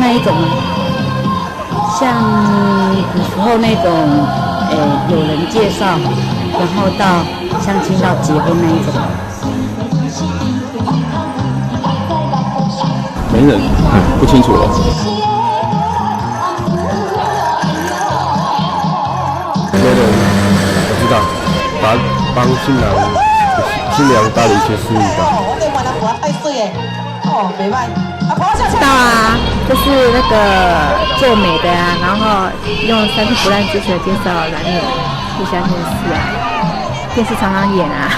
那一种吗？像古时候那种，有人介绍，然后到相亲到结婚那一种。媒人，不清楚了。媒人，我知道，帮新娘搭了一些饰物吧。知道啊，就是那个做美的啊，然后用3次不烂之舌介绍男女互相认识啊，电视常常演啊。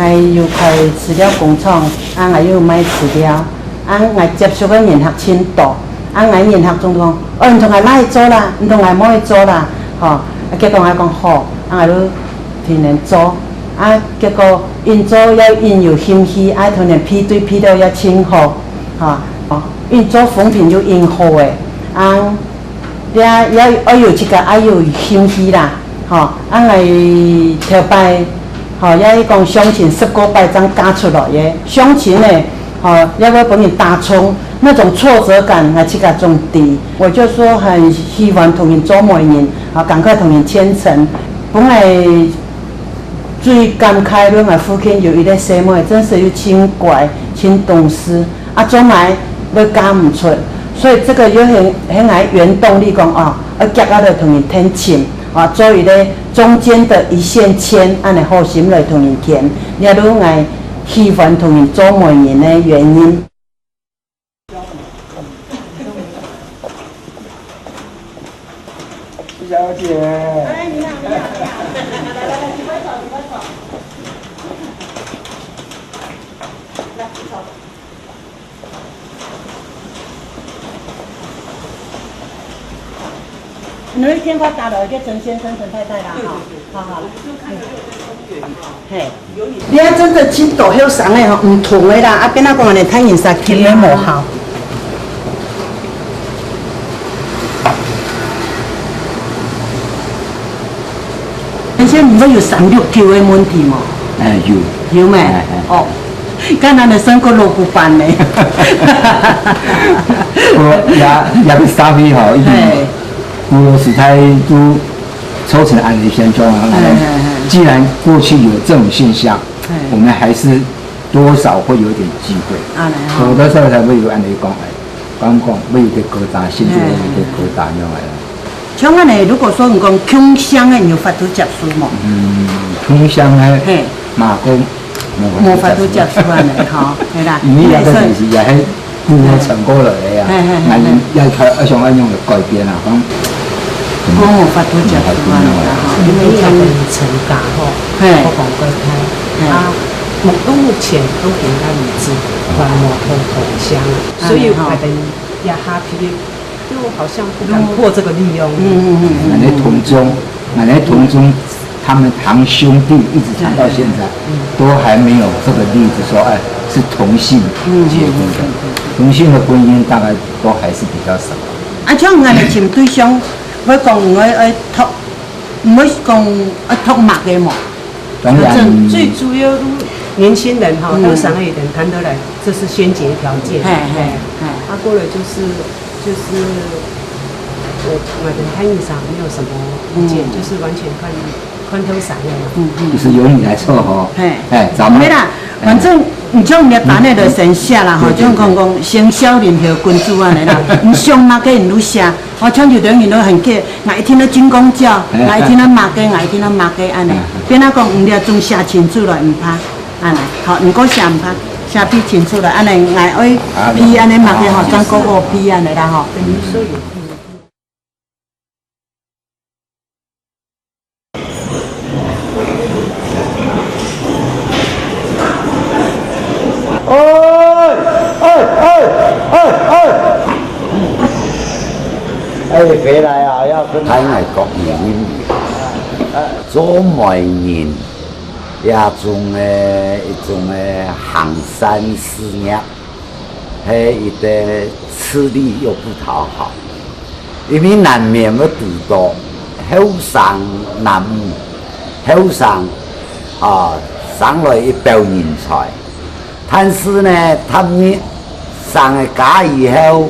我又开饲料工厂，我又卖饲料，我接触嘅研学真多，我研学中讲，唔同我买做啦，唔同我冇去做啦，结果我讲好，我都天天做，结果因做因有兴趣，天天批到也真好，因做风评就因好诶，也有一个有兴趣啦，我头摆。也讲相亲10个8张加出来的，相亲呢，要不帮你打冲那种挫折感，还去个种低。我就说很希望同人做媒人，赶快同人签成。本来最感慨的，我父亲有一个小妹，真是又真乖、真懂事，做埋都嫁唔出，所以这个有很爱原动力讲夹就同人添亲。做一个中间的一线牵，安尼好心来同人牵，也都爱喜欢同人做媒人的原因。小姐。哎，你好，你好，你好，来，请快走，请快走。来，走。你那天花打了一个陈先生、陈太太啦，好。嘿，你啊真的真大休送的吼，唔同的啦，变哪讲安尼太颜色轻的无效。陈先生，你们有36条的问题吗？有咩？哦，刚才的升过萝卜班呢。我也去沙飞吼，我时态都抽成安利先装啊。既然过去有这种现象，我们还是多少会有点机会。有的时候才会有安利讲，会有个疙瘩，现在有个疙瘩那样的。像安尼，如果说你讲穷乡的，有法度接受吗？穷乡的，嘛讲无法度接受安尼吼，系啦。因为也个就是也系顾成果来的啊，也想要用个改变啊，讲。我无法度接受安尼啦吼，因为他们成家吼，不讲过开，目前都平安无事，还无通同乡，所以我们也哈皮的，就好像不敢破这个利用。俺那同宗，他们堂兄弟一直谈到现在，都还没有这个例子说，是同性结婚的，同性的婚姻大概都还是比较少。像俺哋寻对象。我讲托，唔会讲托墨嘅嘛。当然，最主要年轻人哈，都上一点谈得来，这是先决条件。过了就是我的参与上没有什么意见，就是完全看头散的嘛。就是由你来凑合。咱们没啦，反正你种你单的就先写啦，吼，种讲生肖任何君主安尼啦，你上马给你愈写，我像就等于都很客，我一天都金公教，我一天都马给，我一天都马给安尼，变那讲唔了总写清楚了，唔怕安尼，好，唔过写唔怕。写批清楚了，安尼爱批安尼马给吼，咱个个批安尼啦吼。回来啊，要跟台外国人做媒人，也种一种行山事业，还一个吃力又不讨好，因为难免要拄到后生男后生上来一表人才，但是呢，他们上了家以后。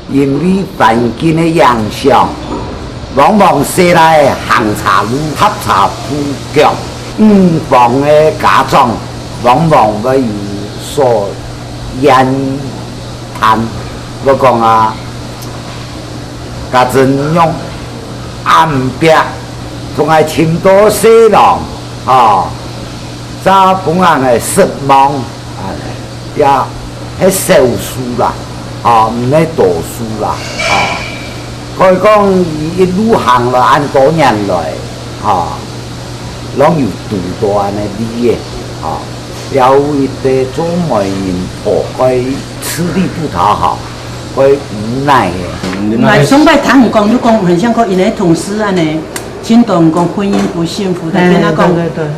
因为环境的影响，往往生来行茶路喝茶不脚，房的家长往往会有所怨叹。我讲啊，家阵用暗壁，仲系请多些人早本人的失望也迄少数啦。唔咧读书啦，可以讲一路行了按多年来，拢有读到安尼理嘅，有一个做媒人婆该吃力不讨好，该无奈嘅。来上摆谈唔讲，就讲很像讲因咧同事安尼，听到讲婚姻不幸福的，跟他讲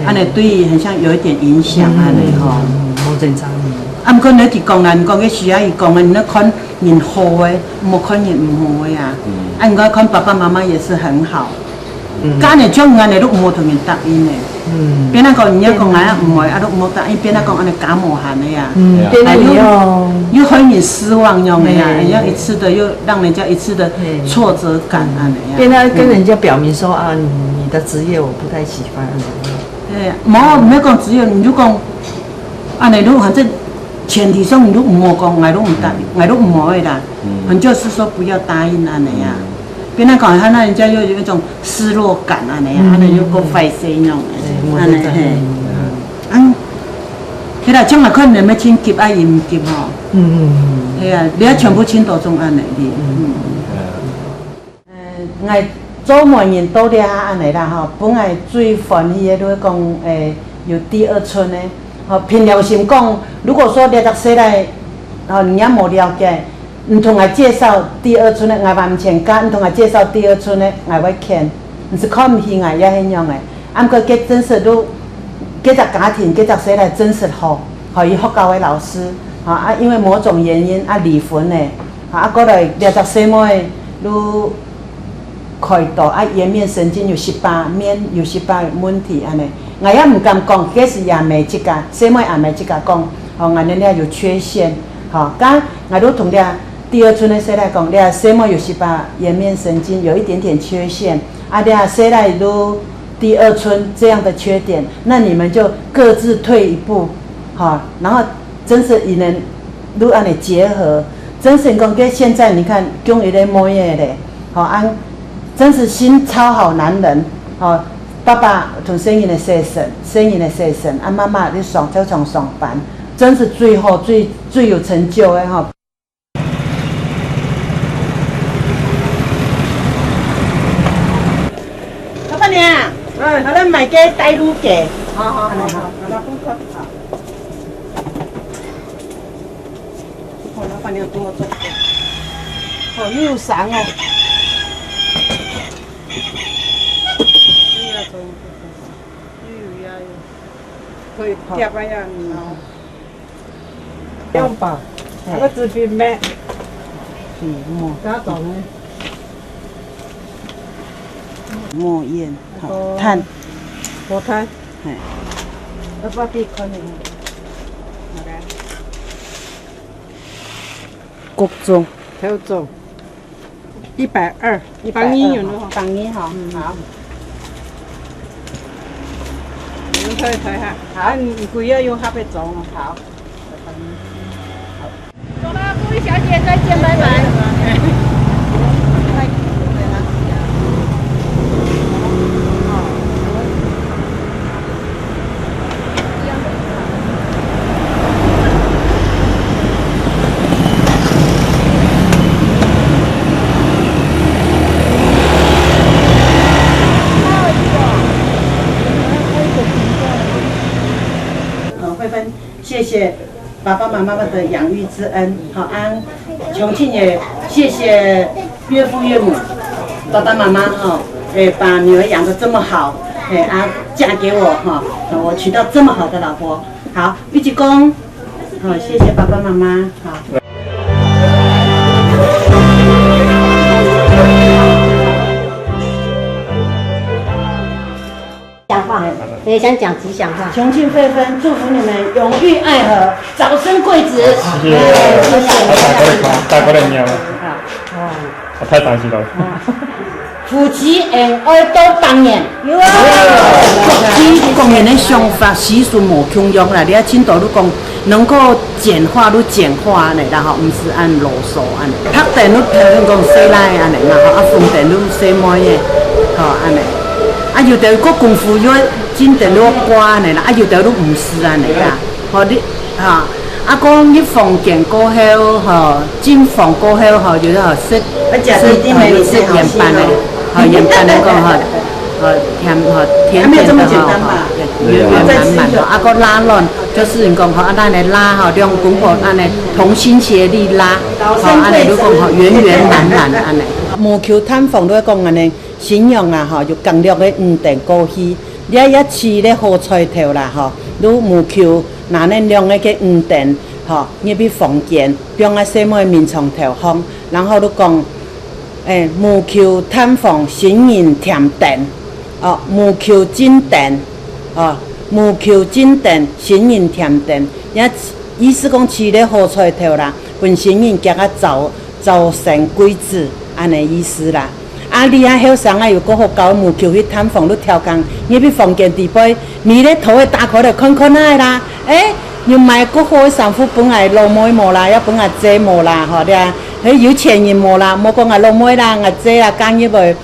安尼对很像有一点影响安尼吼。好正常。毋过你伫讲啦，毋讲个需要伊讲的，你看人好诶，莫看人唔好诶啊。毋过看爸爸妈妈也是很好。家呢种安尼都唔好同人答应诶。变那讲人家讲啊唔会，啊都唔好答应，变那讲安尼假模含诶呀。变那又很你失望样诶呀，人家一次的又让人家一次的挫折感安尼呀。变那跟人家表明说啊，你的职业我不太喜欢。冇唔要讲职业，你就讲安尼都反正。前提上你都唔好讲，我都唔答，我都唔好的啦。就是说不要答应安尼呀。别那讲，他那人家又有一种失落感安尼呀，安尼又够费心用的，安尼嘿。其实将来可能要请急啊，伊唔急吼。系啊，你啊全部请到中安尼的。我做媒人多啲下安尼啦吼，本来最欢喜的都讲有第二春的。凭良心讲，如果说了解谁来，人家无了解，唔同我介绍第二春的，我嘛唔请假，唔同我介绍第二春的，我会看，唔是看唔起我也迄样的。啊，毋过给真实都，给只家庭，给只谁来真实好，伊学校的老师，因为某种原因离婚的，过来了解谁妹都开刀颜面神经有18面有18问题安尼。我也唔敢讲，这是亚美这个，什么亚美这个讲，我们俩有缺陷，刚我都同俩第二春的谁来讲，俩什么有18颜面神经有一点点缺陷，俩谁来都第二春这样的缺点，那你们就各自退一步，然后真是与人都安尼结合，真是讲跟现在你看中一个模样嘞，真是心超好男人，爸爸同生意的先生，妈妈在在厂上班，真是最后最有成就的哈。老板娘，好了，买个带路给，好，那不错，好。老板娘多做，又有伞哦。可以贴啊呀，用吧，那个纸笔咩？笔墨，咋讲呢？墨砚，好炭，火炭，要把笔看呢。国中，头重120，帮你用的哈，帮你哈，好。你睇睇下，好，你贵要用下边重哦，好。走了，各位小姐，再见，拜拜。谢谢爸爸妈妈们的养育之恩，好安。重庆也谢谢岳父岳母，爸爸妈妈哈，把女儿养得这么好，嫁给我哈，我娶到这么好的老婆，好，一鞠躬，好，谢谢爸爸妈妈，好。讲话，也想讲吉祥话。重庆狒狒祝福你们永浴爱河，早生贵子。谢谢。大哥的娘。我太担心了。夫妻恩爱多当年。公园的想法习俗无共样啦，你要青岛你讲能够简化都简化呢，然后唔是按啰嗦安尼。拍电都听讲洗奶安尼嘛，风电都洗妹的，安尼。有的个功夫要真正要乖呢啦，有的都唔是安尼啦，你讲你房间过后进房过后就是食盐巴的，盐巴的甜甜的圆满满的，个拉乱就是人讲咱来拉两公婆安尼同心协力拉，安尼你讲圆圆满满安尼。无求探访都讲安尼。信仰就强烈的定过去，你一饲咧好菜头啦你无求那能量的去定入去房间，并啊什么面床头方，然后都讲无求探访心灵甜定，无求精定，无求精定心灵甜定，意思讲饲咧好菜头啦，本心灵加早生贵子安尼意思啦。你后生又搁好搞无求去探访，你挑工入去房间地杯，面咧头打开来看看啦啦，又买搁好的衫裤本来老妹无啦，要本来姐无啦，有钱人无啦，莫讲老妹啦、姐啦，讲入去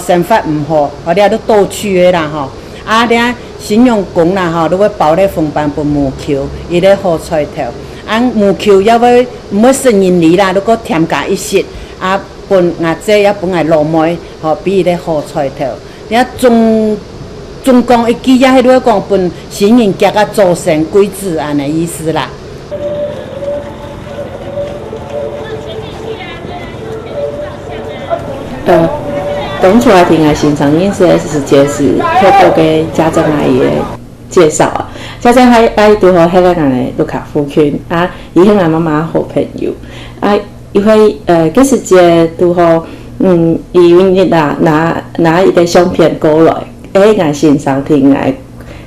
生活唔好，都倒去的啦你信用讲啦都要包咧饭饭本无求，伊咧好菜头，无求要唔要生人理啦，都搁添加一些本姐也本来老妹，比伊咧好菜头。你总共一句也迄个讲本新人家早生贵子安尼意思啦。东出来听的欣赏饮食的时间是透过给家长阿姨的介绍家长阿姨拄好迄个人的都较附近伊迄个妈妈好朋友因为这时节拄好，伊日啦拿一个相片过来，来欣赏听来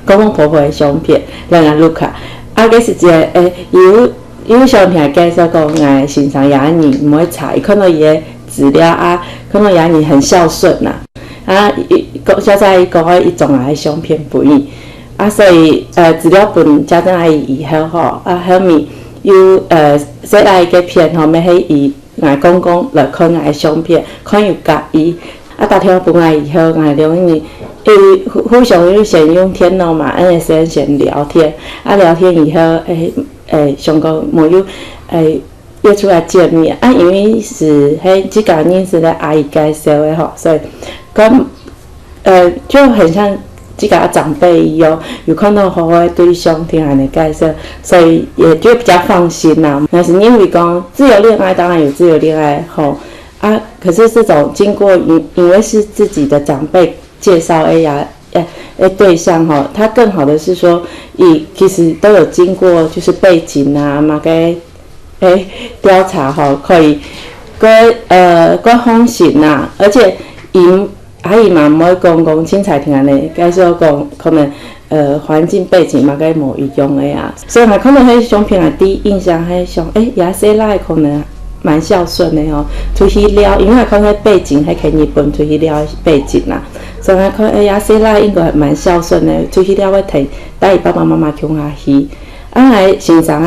公公婆婆的相片，让人录卡。这时节有相片介绍讲来欣赏爷娘唔会查，伊看到伊的资料看到爷娘很孝顺家长阿姨讲伊总来相片不易所以资料本家长阿姨以后后面。有说来个片要迄伊公公来看的相片，看有介意打电话本来以后两伊互相先用电脑嘛，先聊天聊天以后上个没有约出来见面因为是这个认识的阿姨介绍的所以就很像。这个长辈一样，有看到好的对象听安尼介绍，所以也就比较放心啦。但是因为讲自由恋爱，当然有自由恋爱可是这种经过因为是自己的长辈介绍对象他更好的是说，其实都有经过就是背景嘛个调查可以个放心而且阿姨嘛，唔会讲凊彩听安尼，介绍讲可能环境背景嘛，该无一样的所以看到迄相片第一印象，迄相也说来可能蛮孝顺的哦。出去了，因为我看迄背景，还去日本出去了背景啦，所以我看哎呀，细仔应该蛮孝顺的。出去了会带爸爸妈妈去下去，来欣赏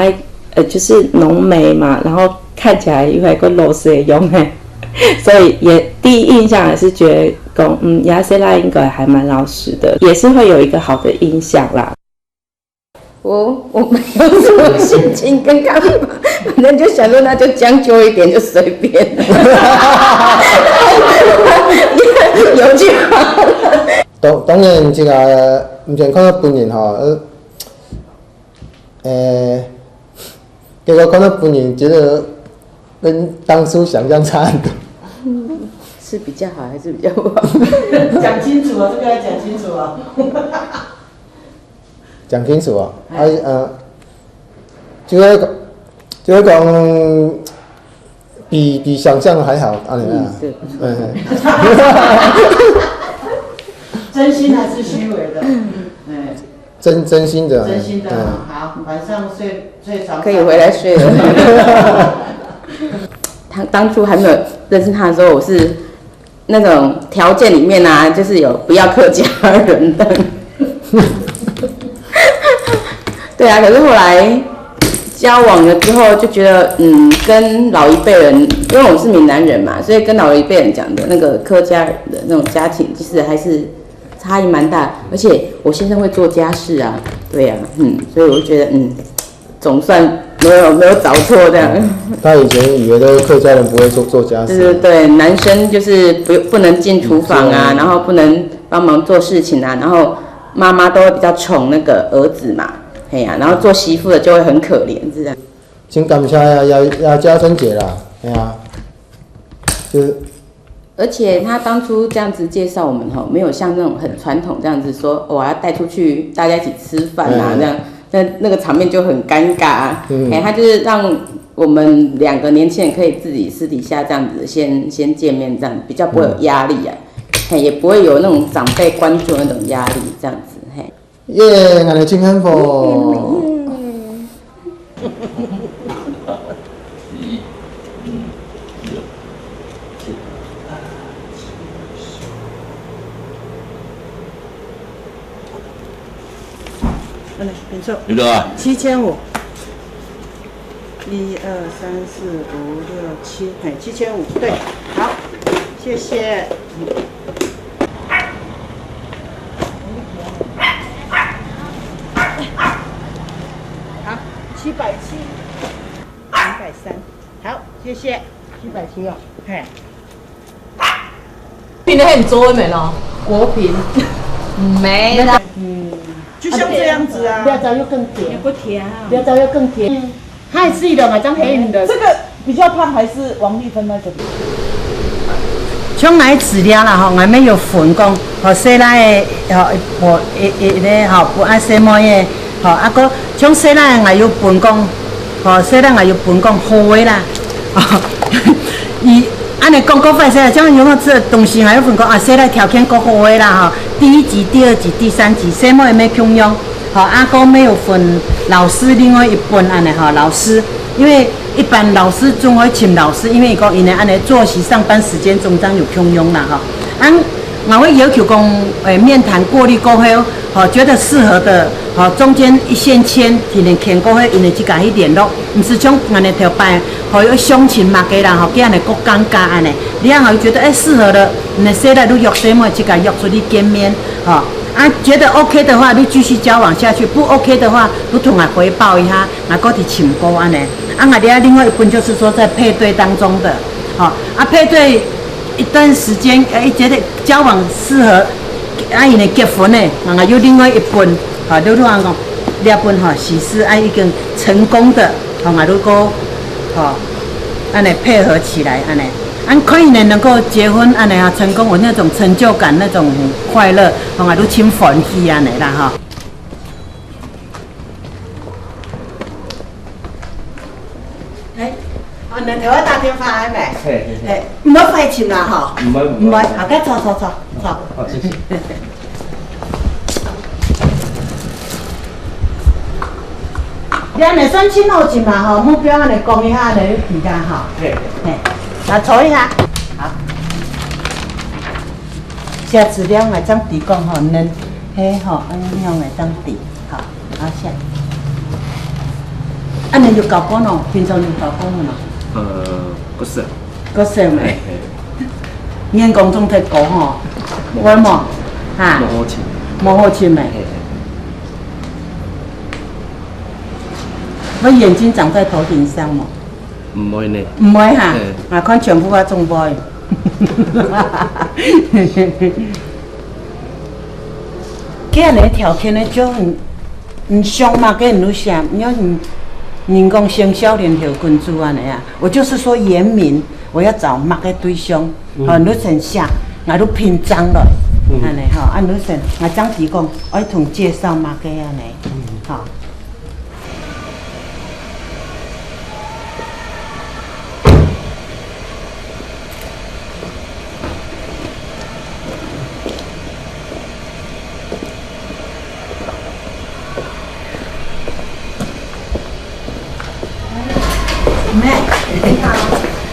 就是浓眉嘛，然后看起来又还个老师的样诶，所以也第一印象也是觉得讲，亚细仔应该还蛮老实的，也是会有一个好的印象啦。我没有什么心情跟看法，反正就想说那就将就一点，就随便，有就好了。当然，这个唔想看到本人吼，结果看到本人，觉得跟当初想象差很多。是比较好还是比较不好？讲清楚哦，这个要讲清楚哦。讲清楚啊，就会讲比想象还好，安尼啊。真心还是虚伪的？真心的。真心的，好，晚上睡床可以回来睡了。他当初还没有认识他的时候，我是那种条件里面啊，就是有不要客家人的。对啊，可是后来交往了之后，就觉得跟老一辈人，因为我是闽南人嘛，所以跟老一辈人讲的那个客家人的那种家庭，其实还是差异蛮大。而且我先生会做家事啊，对啊，所以我就觉得总算没有找错这样。他以前以为都客家人不会做家事。对，男生就是不能进厨房啊，然后不能帮忙做事情啊，然后妈妈都会比较宠那个儿子嘛。哎呀，然后做媳妇的就会很可怜，是这样。请感谢呀家春姐啦，哎呀，就是。而且他当初这样子介绍我们没有像那种很传统这样子说，我要带出去大家一起吃饭啊，这样，那个场面就很尴尬啊。他就是让我们2个年轻人可以自己私底下这样子先见面，这样比较不会有压力啊，也不会有那种长辈关注的那种压力，这样子。耶，俺的真幸福。没错。刘德啊7500。1、2、3、4、5、6、7，7500，对，好，谢谢。770，230，好，谢谢，770哦，嘿。拼的很多没了，国品没了。就像这样子啊。料渣又更甜，不甜啊。料渣又更甜。太细了嘛，这样黑的。这个比较胖还是王丽芬那个？从来饲料啦吼，外面有粉讲，吼细仔的吼无咧吼不爱细毛的，吼啊个从细仔的也有粉讲，吼细仔也有粉讲好的啦，吼伊安尼讲讲快细仔，种有好吃的东西还有粉讲啊，细仔条件够好的啦吼，第1集、第2集、第3集，细毛也没平庸，吼啊个没有分老师另外一份安尼吼老师，因为。一般老师总会请老师，因为伊讲因的安尼作息、上班时间中间有空用啦吼。我会要求讲，面谈过滤过后，觉得适合的，中间一线牵，提前牵过后，因会去甲伊联络，毋是像安尼条摆，伊相亲嘛个人叫安尼搁尴尬安尼。你啊，觉得适合的，你现在都约什么，就甲约出去见面，觉得 OK 的话，你继续交往下去；不 OK 的话，你同我回报一下，搁伫请过安尼。另外一份就是说在配对当中的，配对一段时间，觉得交往适合，因为结婚的，有另外一份，你讲两份喜事已经成功的，如果安尼配合起来安尼。可以呢，能够结婚安尼成功，有那种成就感，那种快乐，都真欢喜安尼啦两条打电话还没？唔好费钱啦唔好，好嘅，坐。好，谢谢。两个算亲后进嘛吼，目标安尼讲一下安尼比较好。嘿，嘿，来搓一下。好。下资料我当地讲吼，恁嘿吼，安尼样来当地，好，好下。安尼就搞过喏，平常就搞过喏。不是。个是没？眼光中太高吼，我嘛，哈。冇好钱。冇好钱没？我眼睛长在头顶上嘛。唔会呢。唔会哈，啊看全部我中不会。这样的条件呢就很凶嘛，跟你想，你要人讲生少年条君子安尼啊，我就是说严明，我要找某个对象，哦，你先下，我都拼章了，安尼吼，啊，你先，我张提讲，我同介绍某个安尼，吼。妹，你好，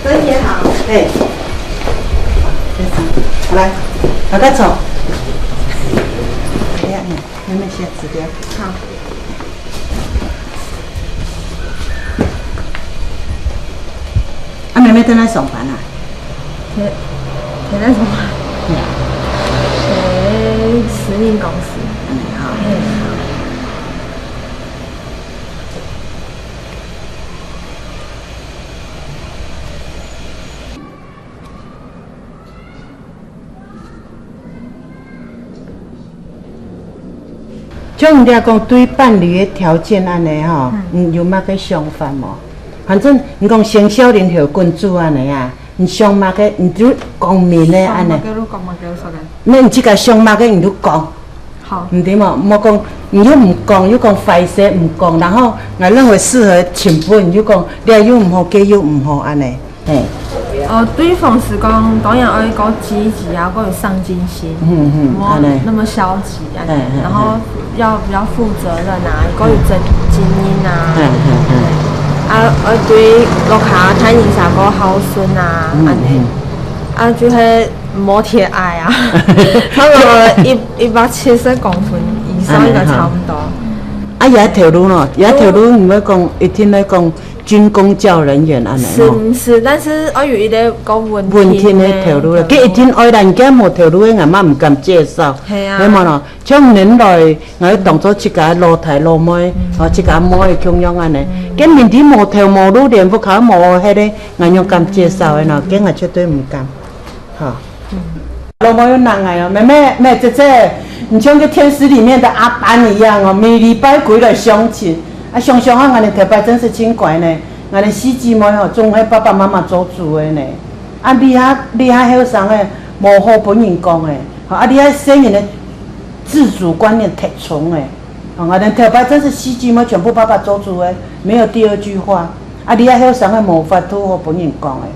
真也好，哎，来，大家走。哎呀，妹妹先指标。好。啊，妹妹在那上班啊？在那上班。在私人公司。好。像人家讲对伴侣的条件安尼吼，有乜个想法无？反正你讲生少年条君子安尼啊，你想乜个，你就讲明的安尼。那你这个想乜个，你就讲。好。唔对嘛，莫讲，你又唔讲，又讲坏事唔讲，然后我认为适合前辈，你就讲，你又唔好，佢又唔好安尼，嘿。对方是讲当然要够积极啊，够有上进心，莫那么消极啊，然后要比较负责任啊，够有精英啊，对落下睇人啥个孝顺啊，安尼，就系摩铁矮啊，差不多170公分以上应该差不多。啊，也条路咯，也条路唔要讲，一天来讲。军公教人员安尼是，但是我有一个个问题的条路啦，佢一天爱人家无条路的，俺妈唔敢介绍。系啊，你问咯，像年来我当做一家老太老妹，哦，一家妹的供养安尼，跟面底无条无路连不考无迄个，我用敢介绍的咯，跟我绝对唔敢，哈。老妹有难哎哦，妹姐姐，你像个天使里面的阿班一样哦，每礼拜回来相亲。啊，常常啊，俺的台北真是真怪呢。俺的四姊妹吼，总系爸爸妈妈做主的呢。啊，厉害后生的，无好本人讲的。啊，厉害生人的自主观念太重的。俺的台北真是四姊妹全部爸爸做主的，没有第二句话。啊，厉害后生的无法度好本人讲的。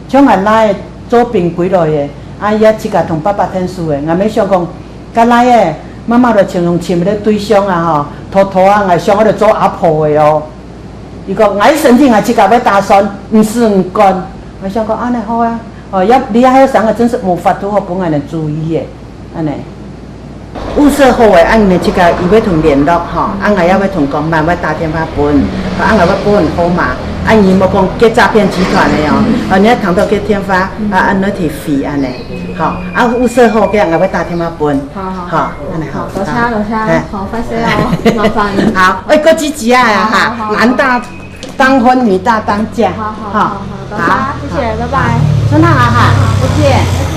像俺来做兵归来的，啊，也自家同爸爸听书的。俺没想讲，甲来的。妈妈就像用寻个对象啊吼，偷啊，我想我就做阿婆的哦。伊讲我身体我自家要打算，唔是唔干。我想讲安尼好啊，哦，要你还要上个真是无法度好本人注意的，安尼。物色好的，按你这个伊要同联络吼，按我要同讲慢慢打电话分，按我要分好嘛。按伊莫讲给诈骗集团的哦，你要谈到给电话按那提费安尼。好，物色好嘅，我要打电话分。好，安尼好。多谢，好，发谢哦，麻烦你。好，个积极啊哈，男大当婚，女大当嫁。好，多谢，谢谢，拜拜。真好哈，再见。